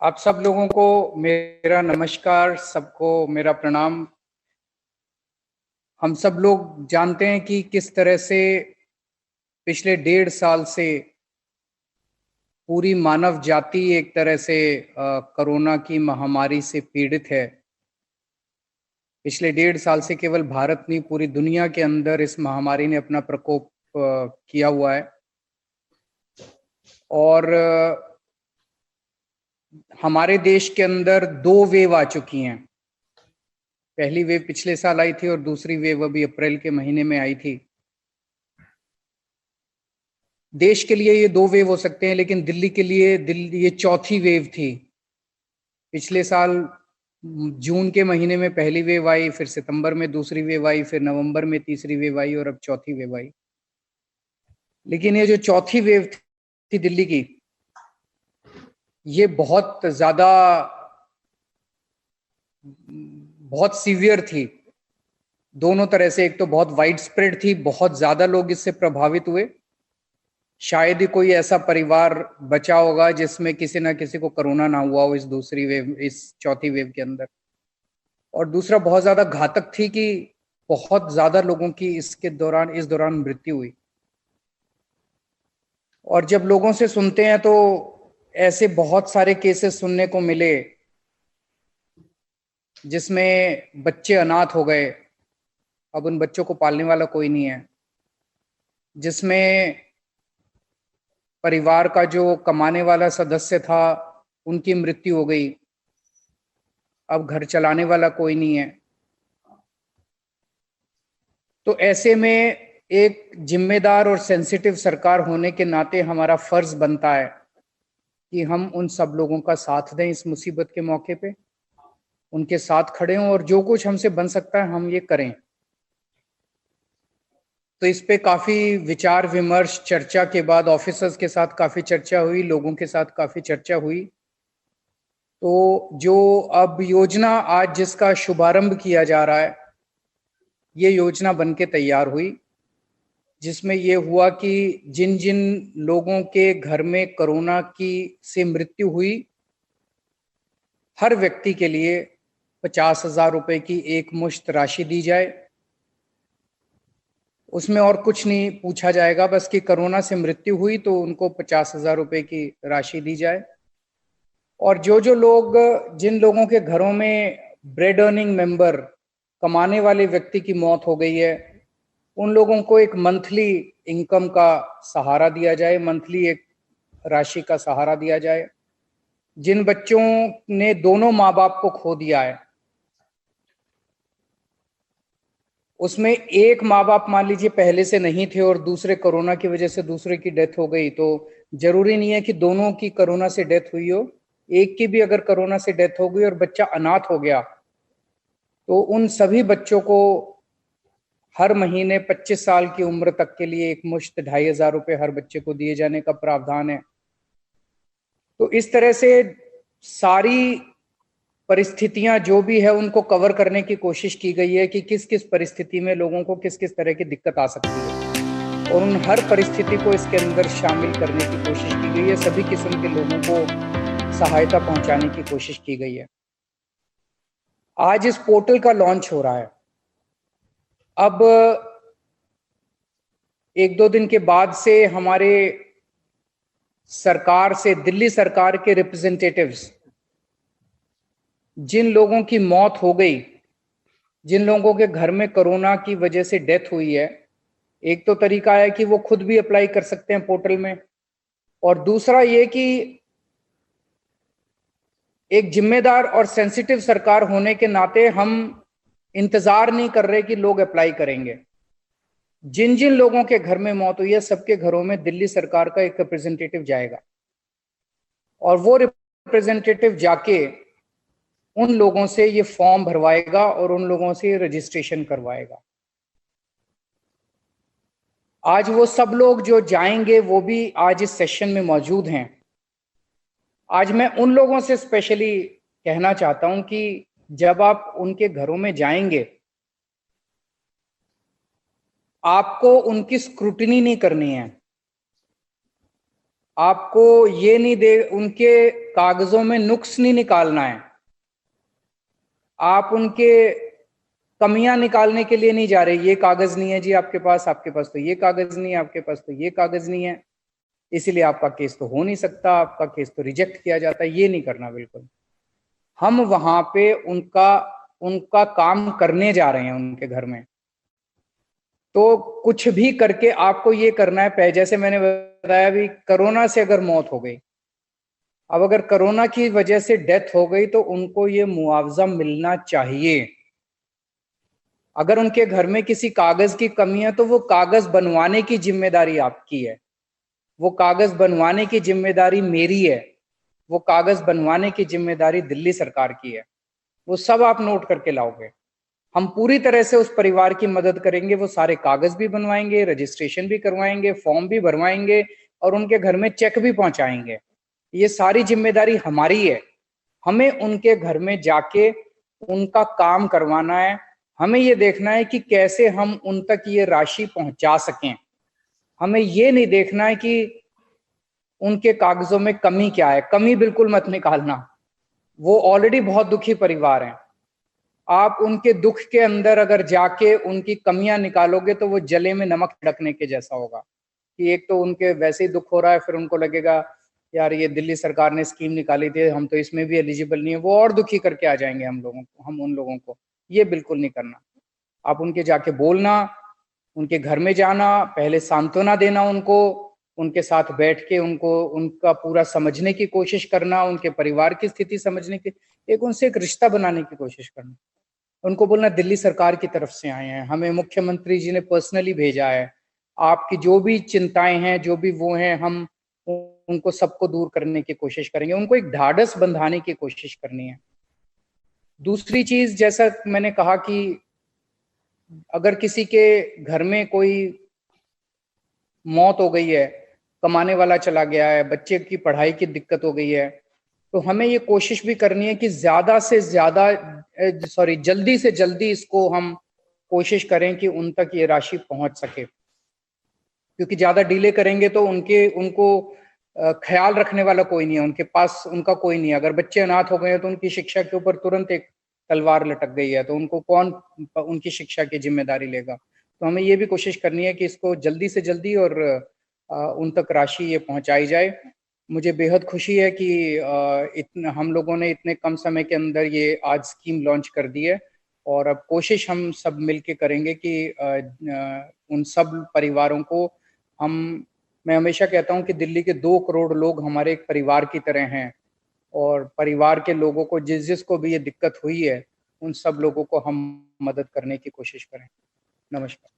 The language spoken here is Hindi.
आप सब लोगों को मेरा नमस्कार, सबको मेरा प्रणाम। हम सब लोग जानते हैं कि किस तरह से पिछले 1.5 साल से पूरी मानव जाति एक तरह से कोरोना की महामारी से पीड़ित है। पिछले 1.5 साल से केवल भारत नहीं, पूरी दुनिया के अंदर इस महामारी ने अपना प्रकोप किया हुआ है। और हमारे देश के अंदर 2 वेव आ चुकी हैं। पहली वेव पिछले साल आई थी और दूसरी वेव अभी अप्रैल के महीने में आई थी। देश के लिए ये 2 वेव हो सकते हैं, लेकिन दिल्ली के लिए ये चौथी वेव थी। पिछले साल जून के महीने में पहली वेव आई, फिर सितंबर में दूसरी वेव आई, फिर नवंबर में तीसरी वेव आई और अब चौथी वेव आई। लेकिन ये जो चौथी वेव थी दिल्ली की, ये बहुत ज्यादा बहुत सीवियर थी दोनों तरह से। एक तो बहुत वाइड स्प्रेड थी, बहुत ज्यादा लोग इससे प्रभावित हुए। शायद ही कोई ऐसा परिवार बचा होगा जिसमें किसी ना किसी को कोरोना ना हुआ हो इस चौथी वेव के अंदर। और दूसरा बहुत ज्यादा घातक थी कि बहुत ज्यादा लोगों की इस दौरान मृत्यु हुई। और जब लोगों से सुनते हैं तो ऐसे बहुत सारे केसेस सुनने को मिले जिसमें बच्चे अनाथ हो गए, अब उन बच्चों को पालने वाला कोई नहीं है। जिसमें परिवार का जो कमाने वाला सदस्य था उनकी मृत्यु हो गई, अब घर चलाने वाला कोई नहीं है। तो ऐसे में एक जिम्मेदार और सेंसिटिव सरकार होने के नाते हमारा फर्ज बनता है कि हम उन सब लोगों का साथ दें इस मुसीबत के मौके पे, उनके साथ खड़े हों और जो कुछ हमसे बन सकता है हम ये करें। तो इस पे काफी विचार विमर्श चर्चा के बाद ऑफिसर्स के साथ काफी चर्चा हुई, लोगों के साथ काफी चर्चा हुई। तो जो अब योजना आज जिसका शुभारंभ किया जा रहा है, ये योजना बनके तैयार हुई, जिसमें ये हुआ कि जिन जिन लोगों के घर में कोरोना की से मृत्यु हुई, हर व्यक्ति के लिए 50,000 रुपए की एक मुश्त राशि दी जाए। उसमें और कुछ नहीं पूछा जाएगा, बस कि कोरोना से मृत्यु हुई तो उनको 50,000 रुपए की राशि दी जाए। और जो लोग, जिन लोगों के घरों में ब्रेड अर्निंग मेंबर, कमाने वाले व्यक्ति की मौत हो गई है, उन लोगों को एक मंथली इनकम का सहारा दिया जाए, मंथली एक राशि का सहारा दिया जाए। जिन बच्चों ने दोनों माँ बाप को खो दिया है, उसमें एक माँ बाप मान लीजिए पहले से नहीं थे और दूसरे कोरोना की वजह से दूसरे की डेथ हो गई, तो जरूरी नहीं है कि दोनों की कोरोना से डेथ हुई हो। एक की भी अगर कोरोना से डेथ हो गई और बच्चा अनाथ हो गया, तो उन सभी बच्चों को हर महीने 25 साल की उम्र तक के लिए एक मुश्त 2,500 रुपए हर बच्चे को दिए जाने का प्रावधान है। तो इस तरह से सारी परिस्थितियां जो भी है उनको कवर करने की कोशिश की गई है कि किस किस परिस्थिति में लोगों को किस किस तरह की दिक्कत आ सकती है, और उन हर परिस्थिति को इसके अंदर शामिल करने की कोशिश की गई है। सभी किस्म के लोगों को सहायता पहुंचाने की कोशिश की गई है। आज इस पोर्टल का लॉन्च हो रहा है। अब 1-2 दिन के बाद से हमारे सरकार से, दिल्ली सरकार के रिप्रेजेंटेटिव्स, जिन लोगों की मौत हो गई, जिन लोगों के घर में कोरोना की वजह से डेथ हुई है, एक तो तरीका है कि वो खुद भी अप्लाई कर सकते हैं पोर्टल में, और दूसरा ये कि एक जिम्मेदार और सेंसिटिव सरकार होने के नाते हम इंतजार नहीं कर रहे कि लोग अप्लाई करेंगे। जिन जिन लोगों के घर में मौत हुई है, सबके घरों में दिल्ली सरकार का एक रिप्रेजेंटेटिव जाएगा और वो रिप्रेजेंटेटिव जाके उन लोगों से ये फॉर्म भरवाएगा और उन लोगों से रजिस्ट्रेशन करवाएगा। आज वो सब लोग जो जाएंगे वो भी आज इस सेशन में मौजूद हैं। आज मैं उन लोगों से स्पेशली कहना चाहता हूं कि जब आप उनके घरों में जाएंगे, आपको उनकी स्क्रूटिनी नहीं करनी है। आपको ये नहीं दे उनके कागजों में नुक्स नहीं निकालना है, आप उनके कमियां निकालने के लिए नहीं जा रहे। ये कागज नहीं है जी आपके पास तो ये कागज नहीं है, आपके पास तो ये कागज नहीं है, इसीलिए आपका केस तो हो नहीं सकता, आपका केस तो रिजेक्ट किया जाता है। ये नहीं करना बिल्कुल। हम वहां पे उनका उनका काम करने जा रहे हैं उनके घर में, तो कुछ भी करके आपको ये करना है। जैसे मैंने बताया भी, कोरोना से अगर मौत हो गई, अब अगर कोरोना की वजह से डेथ हो गई तो उनको ये मुआवजा मिलना चाहिए। अगर उनके घर में किसी कागज की कमी है तो वो कागज बनवाने की जिम्मेदारी आपकी है, वो कागज बनवाने की जिम्मेदारी मेरी है, वो कागज बनवाने की जिम्मेदारी दिल्ली सरकार की है। वो सब आप नोट करके लाओगे। हम पूरी तरह से उस परिवार की मदद करेंगे, वो सारे कागज भी बनवाएंगे, रजिस्ट्रेशन भी करवाएंगे, फॉर्म भी भरवाएंगे और उनके घर में चेक भी पहुंचाएंगे। ये सारी जिम्मेदारी हमारी है। हमें उनके घर में जाके उनका काम करवाना है। हमें ये देखना है कि कैसे हम उन तक ये राशि पहुंचा सकें। हमें ये नहीं देखना है कि उनके कागजों में कमी क्या है। कमी बिल्कुल मत निकालना, वो ऑलरेडी बहुत दुखी परिवार हैं। आप उनके दुख के अंदर अगर जाके उनकी कमियां निकालोगे तो वो जले में नमक छिड़कने के जैसा होगा कि एक तो उनके वैसे ही दुख हो रहा है, फिर उनको लगेगा यार ये दिल्ली सरकार ने स्कीम निकाली थी, हम तो इसमें भी एलिजिबल नहीं है, वो और दुखी करके आ जाएंगे हम उन लोगों को। ये बिल्कुल नहीं करना। आप उनके जाके बोलना, उनके घर में जाना, पहले सांत्वना देना उनको, उनके साथ बैठ के उनको उनका पूरा समझने की कोशिश करना, उनके परिवार की स्थिति समझने की, एक उनसे एक रिश्ता बनाने की कोशिश करना। उनको बोलना दिल्ली सरकार की तरफ से आए हैं, हमें मुख्यमंत्री जी ने पर्सनली भेजा है, आपकी जो भी चिंताएं हैं, जो भी वो हैं, हम उनको सबको दूर करने की कोशिश करेंगे। उनको एक ढाढ़स बंधाने की कोशिश करनी है। दूसरी चीज, जैसा मैंने कहा कि अगर किसी के घर में कोई मौत हो गई है, कमाने वाला चला गया है, बच्चे की पढ़ाई की दिक्कत हो गई है, तो हमें ये कोशिश भी करनी है कि ज्यादा से ज्यादा जल्दी से जल्दी इसको हम कोशिश करें कि उन तक ये राशि पहुंच सके। क्योंकि ज्यादा डिले करेंगे तो उनको ख्याल रखने वाला कोई नहीं है, उनके पास उनका कोई नहीं है। अगर बच्चे अनाथ हो गए हैं तो उनकी शिक्षा के ऊपर तुरंत एक तलवार लटक गई है, तो उनको कौन उनकी शिक्षा की जिम्मेदारी लेगा। तो हमें ये भी कोशिश करनी है कि इसको जल्दी से जल्दी और उन तक राशि ये पहुंचाई जाए। मुझे बेहद खुशी है कि हम लोगों ने इतने कम समय के अंदर ये आज स्कीम लॉन्च कर दी है, और अब कोशिश हम सब मिलके करेंगे कि उन सब परिवारों को मैं हमेशा कहता हूं कि दिल्ली के 2 करोड़ लोग हमारे एक परिवार की तरह हैं, और परिवार के लोगों को जिसको भी ये दिक्कत हुई है, उन सब लोगों को हम मदद करने की कोशिश करें। नमस्कार।